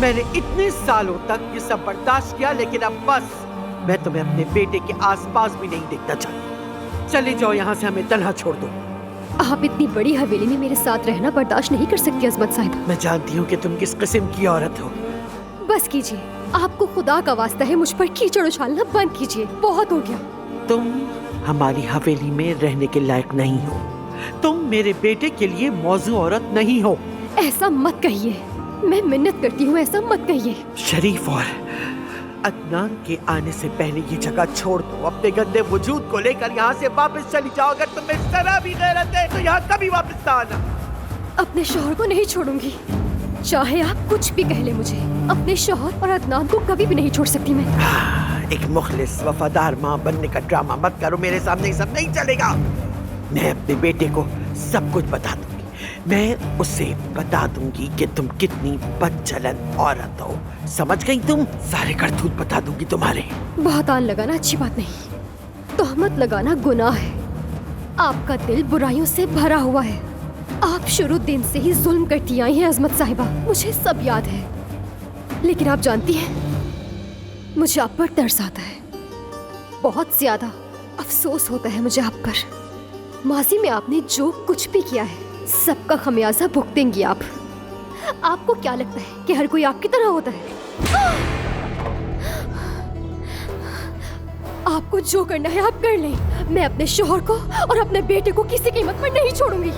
मैंने इतने सालों तक ये सब बर्दाश्त किया, लेकिन अब बस। मैं तुम्हें अपने बेटे के आसपास भी नहीं देखना चाहती। चले जाओ यहाँ से, हमें तन्हा छोड़ दो। आप इतनी बड़ी हवेली में मेरे साथ रहना बर्दाश्त नहीं कर सकती अजमत साहिबा। मैं जानती हूँ कि तुम किस किस्म की औरत हो। बस कीजिए, आपको खुदा का वास्ता है मुझ पर कीचड़ उछालना बंद कीजिए, बहुत हो गया। तुम हमारी हवेली में रहने के लायक नहीं हो। तुम मेरे बेटे के लिए मौजू औरत नहीं हो। ऐसा मत कहिए, मैं मिन्नत करती हूँ, ऐसा मत कहिए। शरीफ और अदनान के आने से पहले ये जगह छोड़ दो। अपने गंदे वजूद को लेकर यहाँ से वापस चली जाओ। अगर तुम्हें जरा भी गैरत है तो यहाँ कभी वापस ना आना। अपने शौहर को नहीं छोड़ूंगी, चाहे आप कुछ भी कह ले मुझे। अपने शौहर और अदनान को कभी भी नहीं छोड़ सकती मैं। एक मुखलिस वफादार माँ बनने का ड्रामा मत करो। मेरे सामने ये सब नहीं चलेगा। मैं अपने बेटे को सब कुछ बता दूंगी। मैं उसे बता दूंगी कि तुम कितनी बदचलन औरत हो। समझ गई तुम? सारे करतूत बता दूंगी तुम्हारे। बहतान लगाना अच्छी बात नहीं, तोहमत लगाना गुनाह है। आपका दिल बुराइयों से भरा हुआ है। आप शुरू दिन से ही जुल्म करती आई हैं अजमत साहिबा, मुझे सब याद है। लेकिन आप जानती हैं, मुझे आप पर तरस आता है, बहुत ज्यादा अफसोस होता है मुझे आप पर। माजी में आपने जो कुछ भी किया है, सबका खमियाजा भुगतेंगी आप। आपको क्या लगता है कि हर कोई आपकी तरह होता है? आपको जो करना है आप कर लें। मैं अपने शौहर को और अपने बेटे को किसी कीमत पर नहीं छोड़ूंगी।